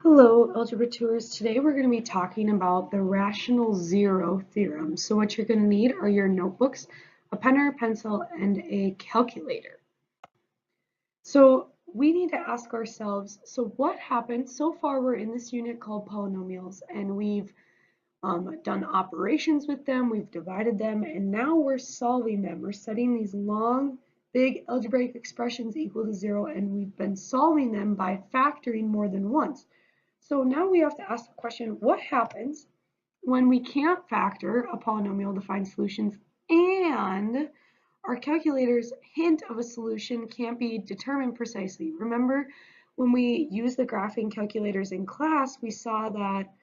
Hello, Algebra Tours. Today we're going to be talking about the rational zero theorem. So what you're going to need are your notebooks, a pen or a pencil, and a calculator. So we need to ask ourselves, so what happened? So far we're in this unit called polynomials, and we've done operations with them, we've divided them, and now we're solving them. We're setting these long, big algebraic expressions equal to zero, and we've been solving them by factoring more than once. So now we have to ask the question, what happens when we can't factor a polynomial to find solutions and our calculator's hint of a solution can't be determined precisely? Remember when we used the graphing calculators in class, we saw that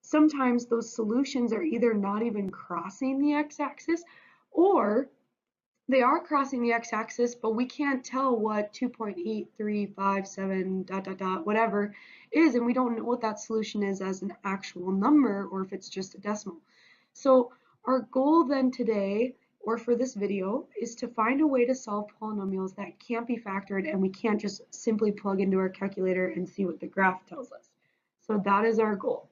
sometimes those solutions are either not even crossing the x-axis or they are crossing the x-axis, but we can't tell what 2.8357 dot dot dot whatever is, and we don't know what that solution is as an actual number or if it's just a decimal. So our goal then today, or for this video, is to find a way to solve polynomials that can't be factored and we can't just simply plug into our calculator and see what the graph tells us. So that is our goal.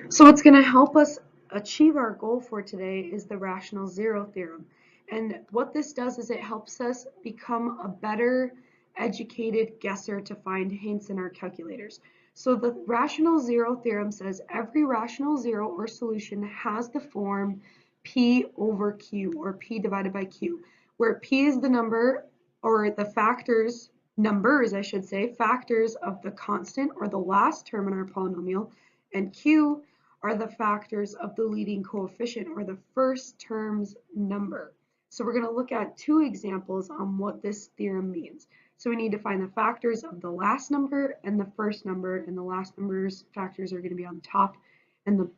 So what's going to help us achieve our goal for today is the rational zero theorem. And what this does is it helps us become a better educated guesser to find hints in our calculators. So the rational zero theorem says every rational zero or solution has the form P over Q, or P divided by Q, where P is the number, or the factors, numbers I should say, factors of the constant or the last term in our polynomial, and Q are the factors of the leading coefficient, or the first term's number. So we're going to look at two examples on what this theorem means. So we need to find the factors of the last number and the first number, and the last number's factors are going to be on top, and the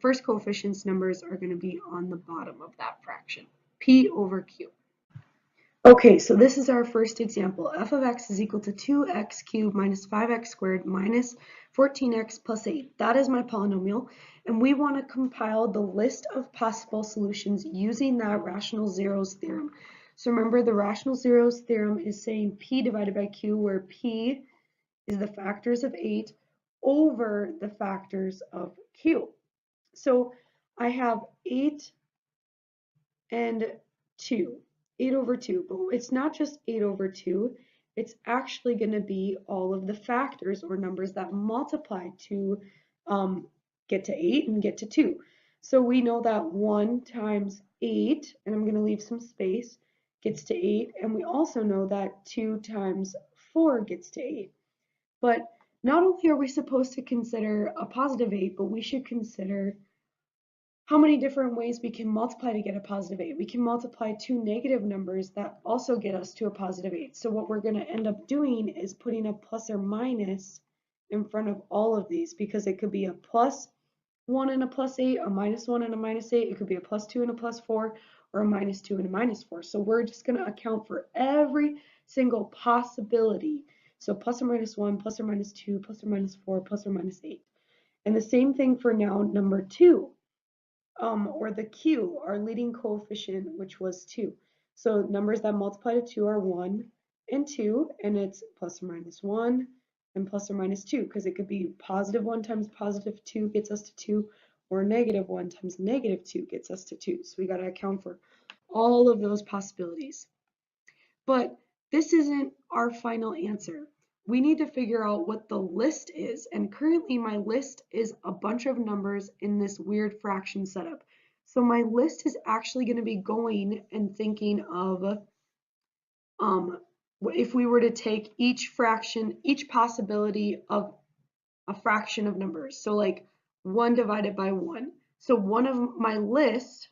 first coefficient's numbers are going to be on the bottom of that fraction, P over Q. Okay, so this is our first example. F of x is equal to 2x cubed minus 5x squared minus 14x plus 8. That is my polynomial, and we want to compile the list of possible solutions using that rational zeros theorem. So remember, the rational zeros theorem is saying P divided by Q, where P is the factors of 8 over the factors of Q. So I have 8 and 2. 8 over 2, but it's not just 8 over 2, it's actually going to be all of the factors or numbers that multiply to get to 8 and get to 2. So we know that 1 times 8, and I'm going to leave some space, gets to 8, and we also know that 2 times 4 gets to 8. But not only are we supposed to consider a positive 8, but we should consider how many different ways we can multiply to get a positive 8. We can multiply two negative numbers that also get us to a positive 8. So what we're going to end up doing is putting a plus or minus in front of all of these, because it could be a plus 1 and a plus 8, a minus 1 and a minus 8. It could be a plus 2 and a plus 4, or a minus 2 and a minus 4. So we're just going to account for every single possibility. So plus or minus 1, plus or minus 2, plus or minus 4, plus or minus 8. And the same thing for now number 2. Or the Q, our leading coefficient, which was 2. So numbers that multiply to 2 are 1 and 2, and it's plus or minus 1 and plus or minus 2, because it could be positive 1 times positive 2 gets us to 2, or negative 1 times negative 2 gets us to 2. So we got to account for all of those possibilities. But this isn't our final answer. We need to figure out what the list is, and currently my list is a bunch of numbers in this weird fraction setup. So my list is actually going to be going and thinking of if we were to take each fraction, each possibility of a fraction of numbers. So like 1 divided by 1. So one of my list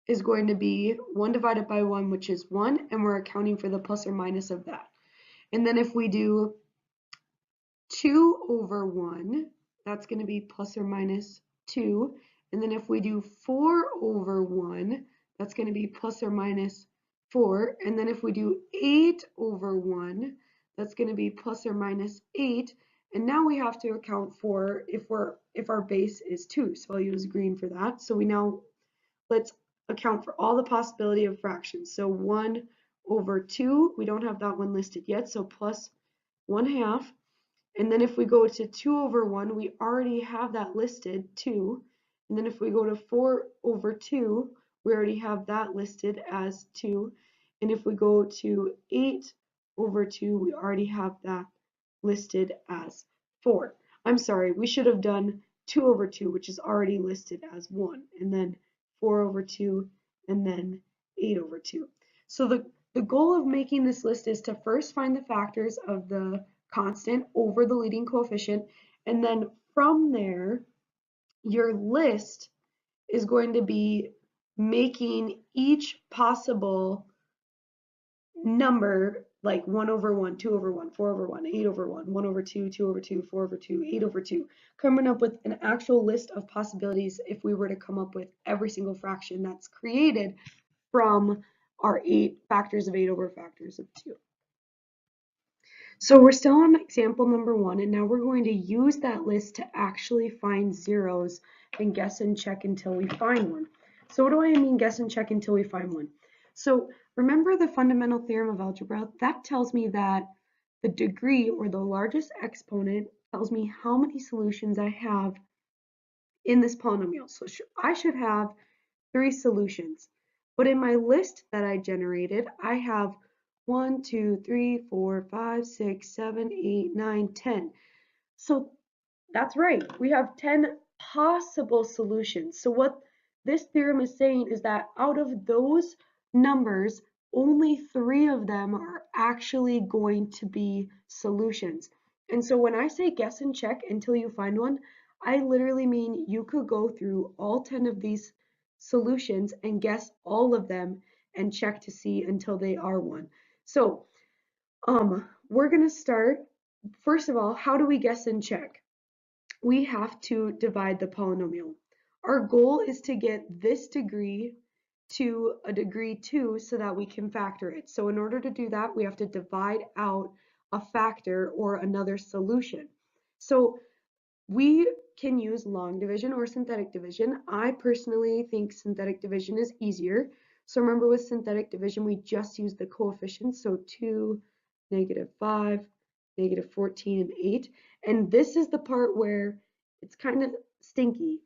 is going to be 1 divided by 1, which is 1, and we're accounting for the plus or minus of that. And then if we do 2 over 1, that's going to be plus or minus 2. And then if we do 4 over 1, that's going to be plus or minus 4. And then if we do 8 over 1, that's going to be plus or minus 8. And now we have to account for if our base is 2. So I'll use green for that. So let's account for all the possibility of fractions. So 1 over 2, we don't have that one listed yet, so plus 1/2. And then if we go to 2 over 1, we already have that listed, 2. And then if we go to 4 over 2, we already have that listed as 2. And if we go to 8 over 2, we already have that listed as 4. I'm sorry, we should have done 2 over 2, which is already listed as 1, and then 4 over 2, and then 8 over 2. So the goal of making this list is to first find the factors of the constant over the leading coefficient, and then from there, your list is going to be making each possible number like 1 over 1, 2 over 1, 4 over 1, 8 over 1, 1 over 2, 2 over 2, 4 over 2, 8 over 2, coming up with an actual list of possibilities if we were to come up with every single fraction that's created from our 8 factors of 8 over factors of 2. So we're still on example number 1, and now we're going to use that list to actually find zeros and guess and check until we find one. So what do I mean guess and check until we find one? So remember the fundamental theorem of algebra? That tells me that the degree, or the largest exponent, tells me how many solutions I have in this polynomial. So I should have 3 solutions. But in my list that I generated, I have 1, 2, 3, 4, 5, 6, 7, 8, 9, 10. So that's right, we have 10 possible solutions. So what this theorem is saying is that out of those numbers, only 3 of them are actually going to be solutions. And so when I say guess and check until you find one, I literally mean you could go through all 10 of these solutions and guess all of them and check to see until they are one. So we're going to start. First of all, how do we guess and check? We have to divide the polynomial. Our goal is to get this degree to a degree 2 so that we can factor it. So in order to do that, we have to divide out a factor or another solution. So we can use long division or synthetic division. I personally think synthetic division is easier. So remember, with synthetic division, we just use the coefficients. So 2, -5, -14, and 8. And this is the part where it's kind of stinky.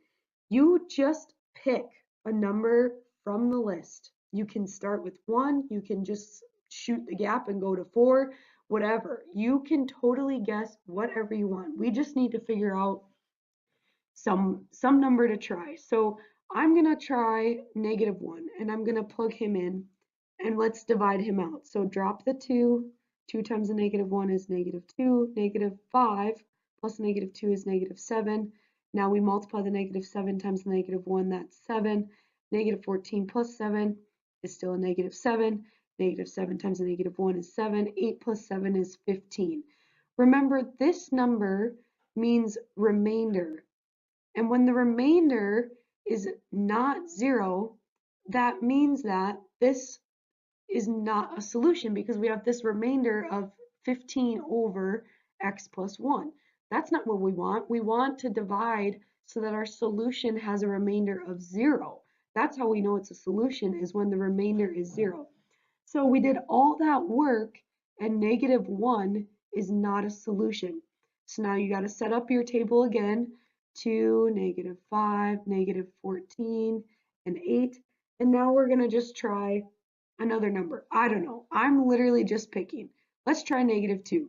You just pick a number from the list. You can start with 1, you can just shoot the gap and go to 4, whatever. You can totally guess whatever you want. We just need to figure out some number to try. So I'm gonna try -1, and I'm gonna plug him in, and let's divide him out. So drop the 2. 2 times the -1 is -2. -5 plus -2 is -7. Now we multiply the -7 times the -1, that's 7. -14 plus 7 is still a -7. -7 times the -1 is 7. 8 plus 7 is 15. Remember, this number means remainder. And when the remainder is not 0, that means that this is not a solution because we have this remainder of 15 over x plus 1. That's not what we want. We want to divide so that our solution has a remainder of 0. That's how we know it's a solution, is when the remainder is 0. So we did all that work, and -1 is not a solution. So now you got to set up your table again. 2, -5, -14, and 8. And now we're going to just try another number. I don't know. I'm literally just picking. Let's try -2.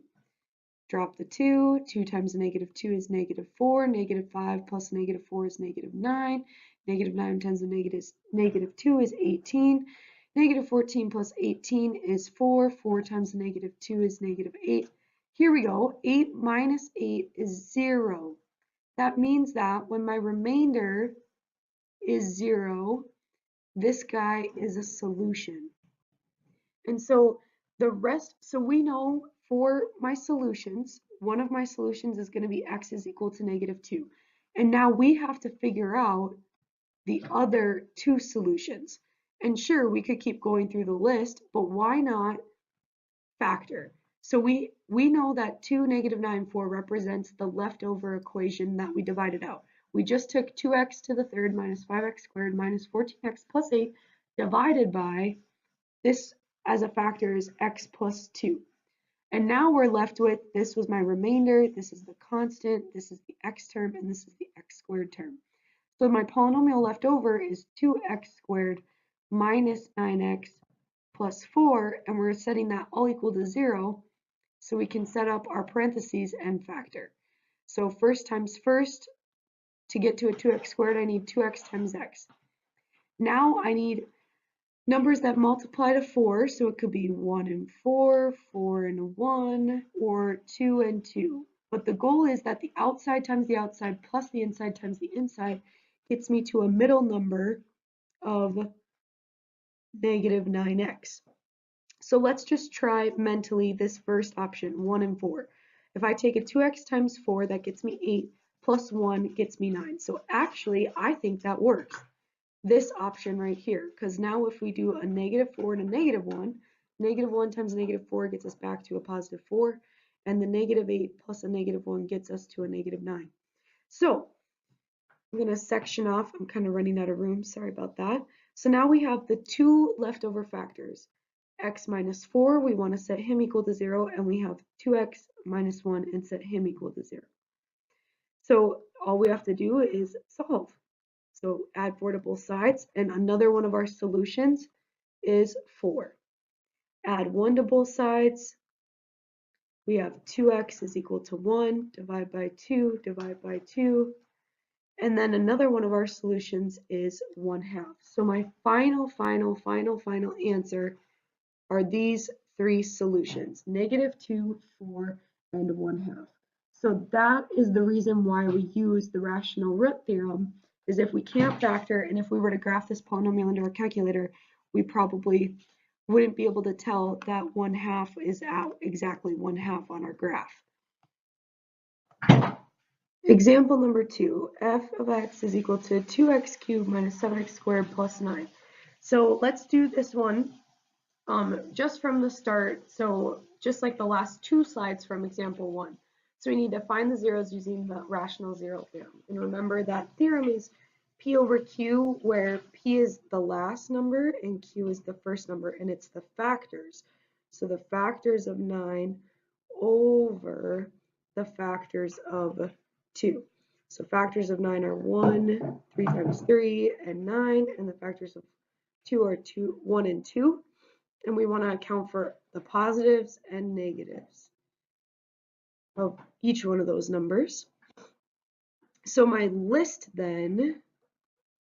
Drop the 2. 2 times the -2 is -4. -5 plus -4 is -9. -9 times the -2 is 18. -14 plus 18 is 4. 4 times the -2 is -8. Here we go. 8 minus 8 is 0. That means that when my remainder is 0, this guy is a solution. And so the rest, so we know for my solutions, one of my solutions is going to be x is equal to -2. And now we have to figure out the other 2 solutions. And sure, we could keep going through the list, but why not factor? So we know that 2, -9, 4 represents the leftover equation that we divided out. We just took 2x to the third minus 5x squared minus 14x plus 8 divided by this as a factor is x plus 2. And now we're left with, this was my remainder, this is the constant, this is the x term, and this is the x squared term. So my polynomial left over is 2x squared minus 9x plus 4, and we're setting that all equal to 0, so we can set up our parentheses and factor. So first times first, to get to a 2x squared, I need 2x times x. Now I need numbers that multiply to 4, so it could be 1 and 4, 4 and 1, or 2 and 2. But the goal is that the outside times the outside plus the inside times the inside gets me to a middle number of negative 9x. So let's just try mentally this first option, 1 and 4. If I take a 2x times 4, that gets me 8, plus 1 gets me 9. So actually, I think that works. This option right here, because now if we do a -4 and a -1, -1 times -4 gets us back to a +4, and the -8 plus a -1 gets us to a -9. So I'm going to section off. I'm kind of running out of room. Sorry about that. So now we have the two leftover factors. X minus 4, we want to set him equal to 0, and we have 2x minus 1 and set him equal to 0. So all we have to do is solve. So add 4 to both sides, and another one of our solutions is 4. Add 1 to both sides. We have 2x is equal to 1, divide by 2, divide by 2. And then another one of our solutions is 1/2. So my final answer are these three solutions, -2, 4, and 1/2. So that is the reason why we use the rational root theorem, is if we can't factor, and if we were to graph this polynomial into our calculator, we probably wouldn't be able to tell that 1/2 is at exactly 1/2 on our graph. Example number 2, f of x is equal to 2x cubed minus 7x squared plus 9. So let's do this one just from the start, so just like the last two slides from example 1. So we need to find the zeros using the rational zero theorem. And remember that theorem is p over q, where p is the last number and q is the first number, and it's the factors. So the factors of 9 over the factors of 2. So factors of 9 are 1, 3 times 3, and 9, and the factors of 2 are 1 and 2. And we want to account for the positives and negatives of each one of those numbers. So my list then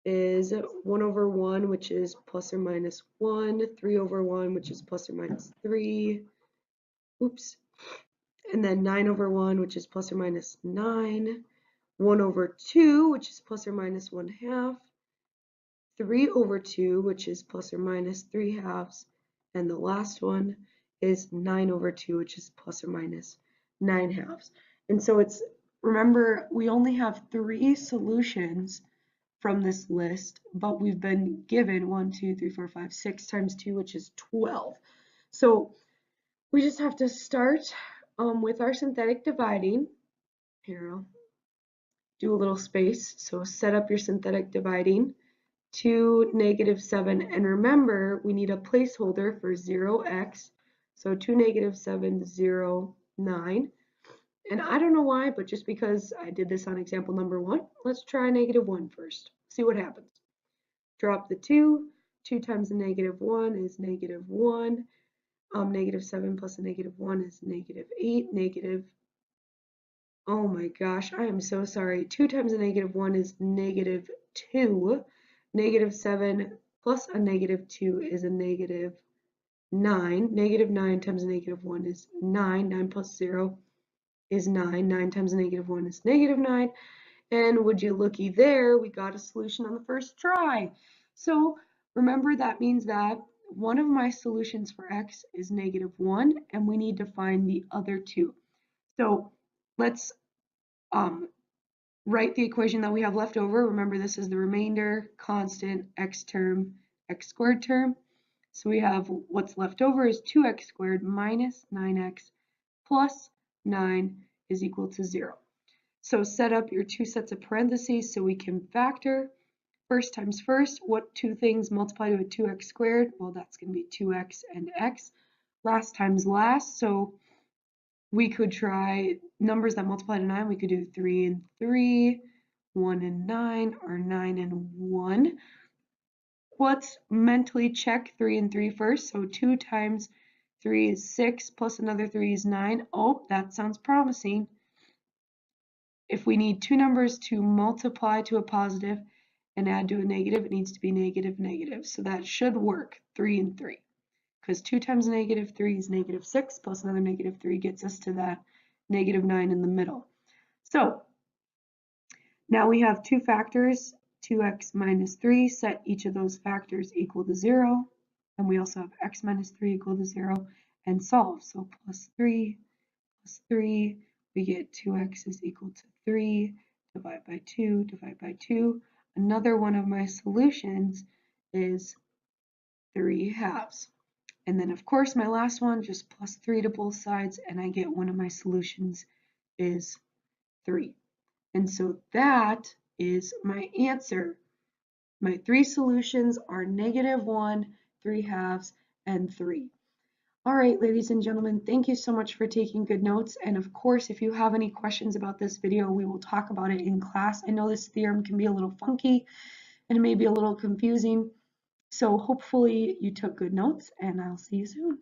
is 1 over 1, which is plus or minus 1, 3 over 1, which is plus or minus 3, oops, and then 9 over 1, which is plus or minus 9, 1 over 2, which is plus or minus 1/2, 3 over 2, which is plus or minus 3/2, and the last one is 9 over 2, which is plus or minus 9/2. And so it's, remember, we only have 3 solutions from this list, but we've been given 1, 2, 3, 4, 5, 6 times 2, which is 12. So we just have to start with our synthetic dividing. Here, I'll do a little space. So set up your synthetic dividing to -7, and remember we need a placeholder for 0x, so 2, -7, 0, 9, and I don't know why, but just because I did this on example number 1, let's try -1 first, see what happens. Drop the 2 times a -1 is -1, -7 plus a -1 is -8, oh my gosh, I am so sorry, 2 times a -1 is -2, -7 plus a -2 is a -9. -9 times a -1 is 9. 9 plus 0 is 9. 9 times a -1 is -9. And would you looky there, we got a solution on the first try. So remember, that means that one of my solutions for x is -1, and we need to find the other two. So let's write the equation that we have left over. Remember, this is the remainder, constant, x term, x squared term. So we have what's left over is 2x squared minus 9x plus 9 is equal to 0. So set up your two sets of parentheses so we can factor. First times first, what two things multiply to a 2x squared? Well, that's going to be 2x and x. Last times last, so we could try numbers that multiply to 9. We could do 3 and 3, 1 and 9, or 9 and 1. Let's mentally check 3 and 3 first. So 2 times 3 is 6, plus another 3 is 9. Oh, that sounds promising. If we need two numbers to multiply to a positive and add to a negative, it needs to be negative, negative. So that should work, 3 and 3. Because 2 times negative 3 is negative 6, plus another negative 3 gets us to that negative 9 in the middle. So now we have two factors, 2x minus 3, set each of those factors equal to 0. And we also have x minus 3 equal to 0, and solve. So plus 3, we get 2x is equal to 3, divide by 2, divide by 2. Another one of my solutions is 3/2. And then of course my last one, just plus 3 to both sides, and I get one of my solutions is 3. And so that is my answer. My three solutions are -1, 3/2, and 3. All right, ladies and gentlemen, thank you so much for taking good notes. And of course, if you have any questions about this video, we will talk about it in class. I know this theorem can be a little funky and it may be a little confusing. So hopefully you took good notes, and I'll see you soon.